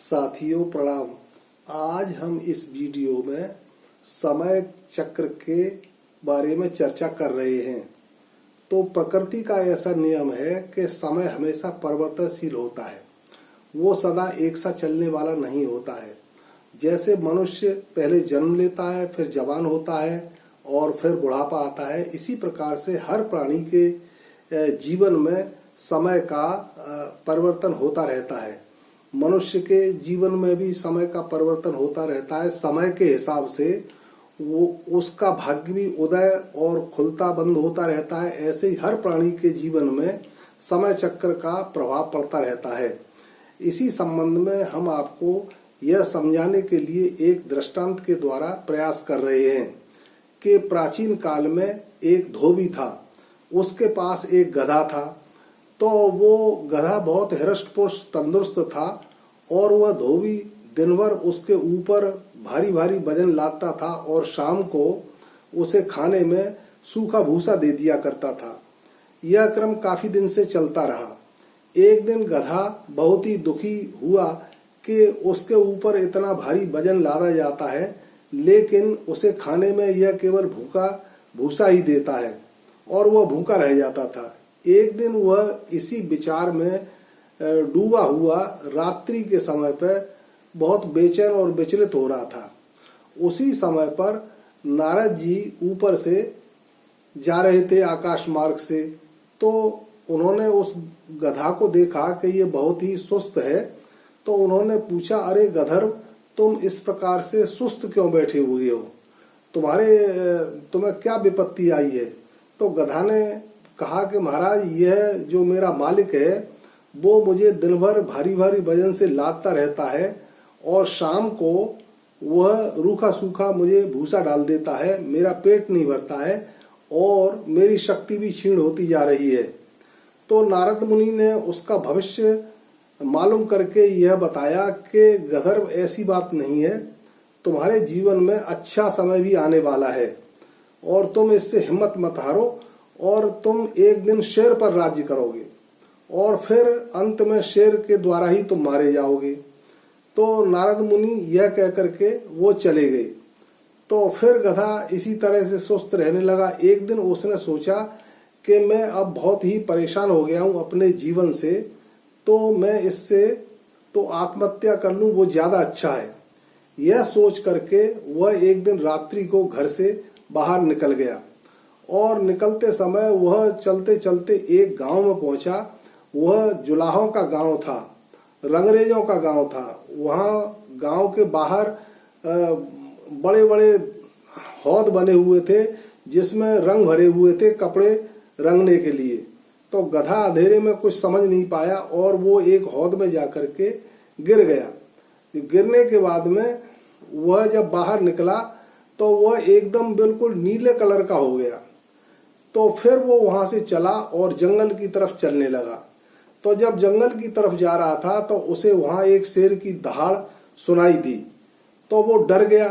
साथियों प्रणाम। आज हम इस वीडियो में समय चक्र के बारे में चर्चा कर रहे हैं। तो प्रकृति का ऐसा नियम है कि समय हमेशा परिवर्तनशील होता है, वो सदा एक सा चलने वाला नहीं होता है। जैसे मनुष्य पहले जन्म लेता है, फिर जवान होता है और फिर बुढ़ापा आता है, इसी प्रकार से हर प्राणी के जीवन में समय का परिवर्तन होता रहता है। मनुष्य के जीवन में भी समय का परिवर्तन होता रहता है। समय के हिसाब से वो उसका भाग्य भी उदय और खुलता बंद होता रहता है। ऐसे ही हर प्राणी के जीवन में समय चक्र का प्रभाव पड़ता रहता है। इसी संबंध में हम आपको यह समझाने के लिए एक दृष्टांत के द्वारा प्रयास कर रहे हैं कि प्राचीन काल में एक धोबी था, उसके पास एक गधा था। तो वो गधा बहुत हृष्ट-पुष्ट तंदुरुस्त था और वह धोबी दिन भर उसके ऊपर भारी भारी वजन लादता था और शाम को उसे खाने में सूखा भूसा दे दिया करता था। यह क्रम काफी दिन से चलता रहा। एक दिन गधा बहुत ही दुखी हुआ कि उसके ऊपर इतना भारी वजन लादा जाता है, लेकिन उसे खाने में यह केवल भूसा ही देता है और वह भूखा रह जाता था। एक दिन वह इसी विचार में डूबा हुआ रात्रि के समय पर बहुत बेचैन और विचलित हो रहा था। उसी समय पर नारद जी ऊपर से जा रहे थे आकाश मार्ग से। तो उन्होंने उस गधा को देखा कि ये बहुत ही सुस्त है। तो उन्होंने पूछा, अरे गधर्व, तुम इस प्रकार से सुस्त क्यों बैठे हुए हो? तुम्हें क्या विपत्ति आई है? तो गधा ने कहा कि महाराज, यह जो मेरा मालिक है वो मुझे दिन भर भारी भारी वजन से लादता रहता है और शाम को वह रूखा सूखा मुझे भूसा डाल देता है। मेरा पेट नहीं भरता है और मेरी शक्ति भी क्षीण होती जा रही है। तो नारद मुनि ने उसका भविष्य मालूम करके यह बताया कि गधर्व, ऐसी बात नहीं है, तुम्हारे जीवन में अच्छा समय भी आने वाला है और तुम इससे हिम्मत मत हारो और तुम एक दिन शेर पर राज्य करोगे और फिर अंत में शेर के द्वारा ही तुम मारे जाओगे। तो नारद मुनि यह कह करके वो चले गए। तो फिर गधा इसी तरह से सुस्त रहने लगा। एक दिन उसने सोचा कि मैं अब बहुत ही परेशान हो गया हूँ अपने जीवन से, तो मैं इससे तो आत्महत्या कर लूँ, वो ज्यादा अच्छा है। यह सोच करके वह एक दिन रात्रि को घर से बाहर निकल गया और निकलते समय वह चलते चलते एक गांव में पहुंचा। वह जुलाहों का गांव था, रंगरेजों का गांव था। वहां गांव के बाहर बड़े बड़े हौद बने हुए थे जिसमें रंग भरे हुए थे कपड़े रंगने के लिए। तो गधा अंधेरे में कुछ समझ नहीं पाया और वो एक हौद में जाकर के गिर गया। गिरने के बाद में वह जब बाहर निकला तो वह एकदम बिल्कुल नीले कलर का हो गया। तो फिर वो वहां से चला और जंगल की तरफ चलने लगा। तो जब जंगल की तरफ जा रहा था तो उसे वहां एक शेर की दहाड़ सुनाई दी। तो वो डर गया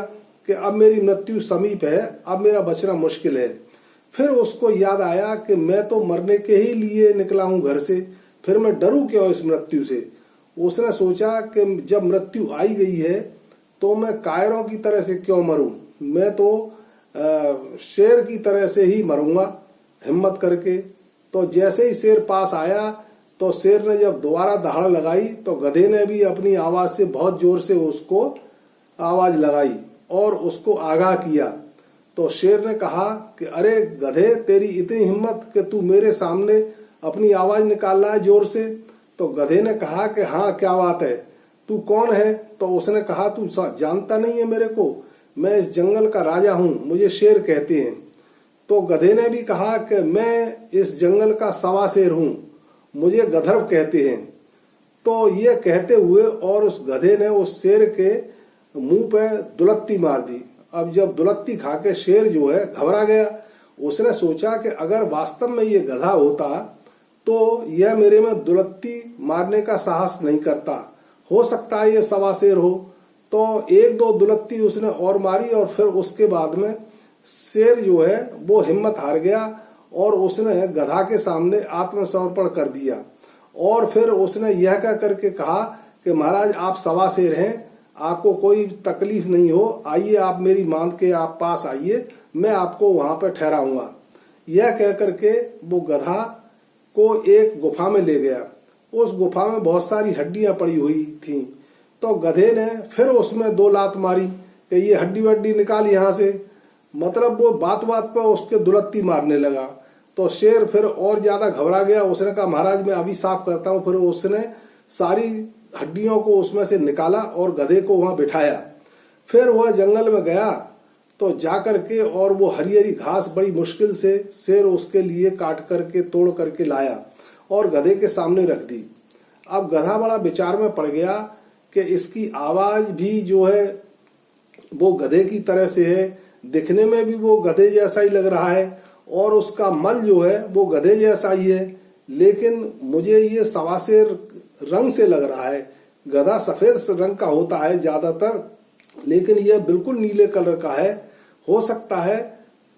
कि अब मेरी मृत्यु समीप है, अब मेरा बचना मुश्किल है। फिर उसको याद आया कि मैं तो मरने के ही लिए निकला हूं घर से, फिर मैं डरूं क्यों इस मृत्यु से। उसने सोचा कि जब मृत्यु आई गई है तो मैं कायरों की तरह से क्यों मरूं, मैं तो शेर की तरह से ही मरूंगा हिम्मत करके। तो जैसे ही शेर पास आया तो शेर ने जब दोबारा दहाड़ लगाई तो गधे ने भी अपनी आवाज से बहुत जोर से उसको आवाज लगाई और उसको आगाह किया। तो शेर ने कहा कि अरे गधे, तेरी इतनी हिम्मत कि तू मेरे सामने अपनी आवाज निकाल रहा है जोर से। तो गधे ने कहा कि हाँ, क्या बात है, तू कौन है? तो उसने कहा, तू जानता नहीं है मेरे को, मैं इस जंगल का राजा हूं, मुझे शेर कहते हैं। तो गधे ने भी कहा कि मैं इस जंगल का सवा शेर हूं, मुझे गधर्व कहते हैं। तो ये कहते हुए और उस गधे ने उस शेर के मुंह पे दुलत्ती मार दी। अब जब दुलत्ती खा के शेर जो है घबरा गया। उसने सोचा कि अगर वास्तव में ये गधा होता तो यह मेरे में दुलत्ती मारने का साहस नहीं करता, हो सकता है ये सवा शेर हो। तो एक दो दुलत्ती उसने और मारी और फिर उसके बाद में शेर जो है वो हिम्मत हार गया और उसने गधा के सामने आत्मसमर्पण कर दिया। और फिर उसने यह कह करके कहा कि महाराज आप सवा शेर हैं, आपको कोई तकलीफ नहीं हो, आइए आप मेरी मान के आप पास आइए, मैं आपको वहां पर ठहराऊंगा। यह कह करके वो गधा को एक गुफा में ले गया। उस गुफा में बहुत सारी हड्डियां पड़ी हुई थी। तो गधे ने फिर उसमें 2 लात मारी कि ये हड्डी वड्डी निकाल यहाँ से। मतलब वो बात बात पर उसके दुलत्ती मारने लगा। तो शेर फिर और ज्यादा घबरा गया। उसने कहा महाराज मैं अभी साफ करता हूँ। फिर उसने सारी हड्डियों को उसमें से निकाला और गधे को वहां बिठाया। फिर वह जंगल में गया तो जाकर के और वो हरी हरी घास बड़ी मुश्किल से शेर उसके लिए काट करके तोड़ करके लाया और गधे के सामने रख दी। अब गधा बड़ा विचार में पड़ गया कि इसकी आवाज भी जो है वो गधे की तरह से है, दिखने में भी वो गधे जैसा ही लग रहा है और उसका मल जो है वो गधे जैसा ही है, लेकिन मुझे ये सवा शेर रंग से लग रहा है। गधा सफेद रंग का होता है ज्यादातर, लेकिन यह बिल्कुल नीले कलर का है। हो सकता है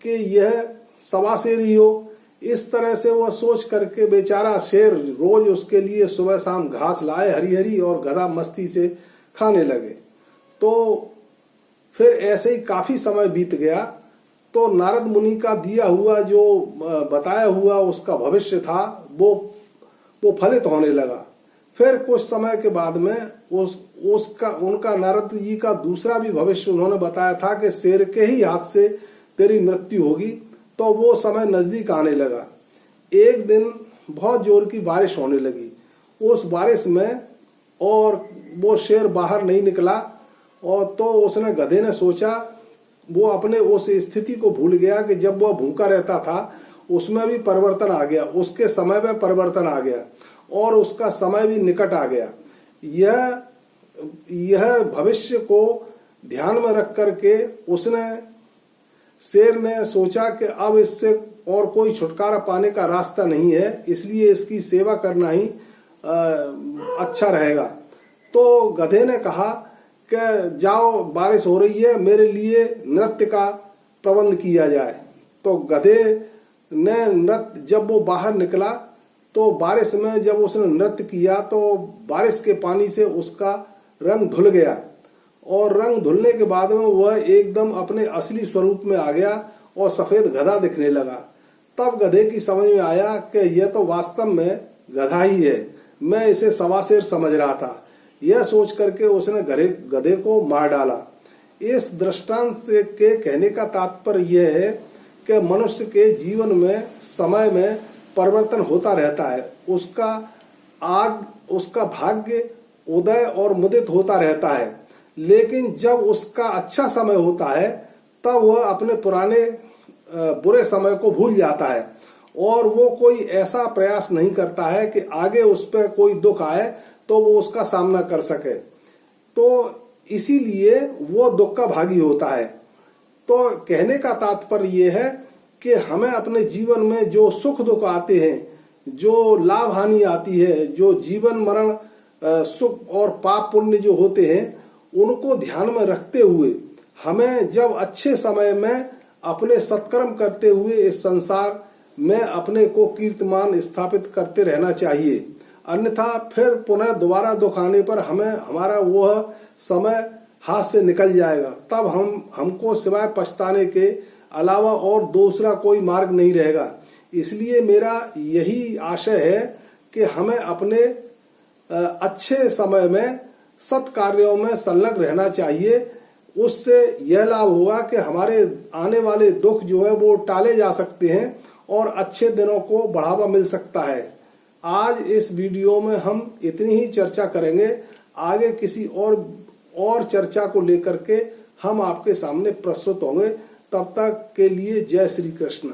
कि यह सवा शेर ही हो। इस तरह से वह सोच करके बेचारा शेर रोज उसके लिए सुबह शाम घास लाए हरी हरी और गधा मस्ती से खाने लगे। तो फिर ऐसे ही काफी समय बीत गया। तो नारद मुनि का दिया हुआ जो बताया हुआ उसका भविष्य था वो फलित होने लगा। फिर कुछ समय के बाद में उनका नारद जी का दूसरा भी भविष्य उन्होंने बताया था कि शेर के ही हाथ से तेरी मृत्यु होगी। तो वो समय नजदीक आने लगा। एक दिन बहुत जोर की बारिश होने लगी। उस बारिश में और वो शेर बाहर नहीं निकला और तो उसने गधे ने सोचा, वो अपने उस स्थिति को भूल गया कि जब वह भूखा रहता था उसमें भी परिवर्तन आ गया, उसके समय में परिवर्तन आ गया और उसका समय भी निकट आ गया। यह भविष्य को ध्यान में रख करके शेर ने सोचा कि अब इससे और कोई छुटकारा पाने का रास्ता नहीं है, इसलिए इसकी सेवा करना ही अच्छा रहेगा। तो गधे ने कहा कि जाओ बारिश हो रही है, मेरे लिए नृत्य का प्रबंध किया जाए। तो गधे ने नृत्य जब वो बाहर निकला तो बारिश में जब उसने नृत्य किया तो बारिश के पानी से उसका रंग धुल गया और रंग धुलने के बाद में वह एकदम अपने असली स्वरूप में आ गया और सफेद गधा दिखने लगा। तब गधे की समझ में आया कि यह तो वास्तव में गधा ही है, मैं इसे सवा शेर समझ रहा था। यह सोच करके उसने गधे को मार डाला। इस दृष्टांत के कहने का तात्पर्य यह है कि मनुष्य के जीवन में समय में परिवर्तन होता रहता है। उसका भाग्य उदय और मुदित होता रहता है, लेकिन जब उसका अच्छा समय होता है तब वह अपने पुराने बुरे समय को भूल जाता है और वो कोई ऐसा प्रयास नहीं करता है कि आगे उस पर कोई दुख आए तो वो उसका सामना कर सके। तो इसीलिए वो दुख का भागी होता है। तो कहने का तात्पर्य ये है कि हमें अपने जीवन में जो सुख दुख आते हैं, जो लाभ हानि आती है, जो जीवन मरण सुख और पाप पुण्य जो होते हैं, उनको ध्यान में रखते हुए हमें जब अच्छे समय में अपने सत्कर्म करते हुए इस संसार में अपने को कीर्तिमान स्थापित करते रहना चाहिए। अन्यथा फिर पुनः दोबारा दुख आने पर हमारा वह समय हाथ से निकल जाएगा। तब हमको सिवाय पछताने के अलावा और दूसरा कोई मार्ग नहीं रहेगा। इसलिए मेरा यही आशय है कि हमें अपने अच्छे समय में सत् कार्यों में संलग्न रहना चाहिए। उससे यह लाभ होगा कि हमारे आने वाले दुख जो है वो टाले जा सकते हैं और अच्छे दिनों को बढ़ावा मिल सकता है। आज इस वीडियो में हम इतनी ही चर्चा करेंगे। आगे किसी और चर्चा को लेकर के हम आपके सामने प्रस्तुत होंगे। तब तक के लिए जय श्री कृष्ण।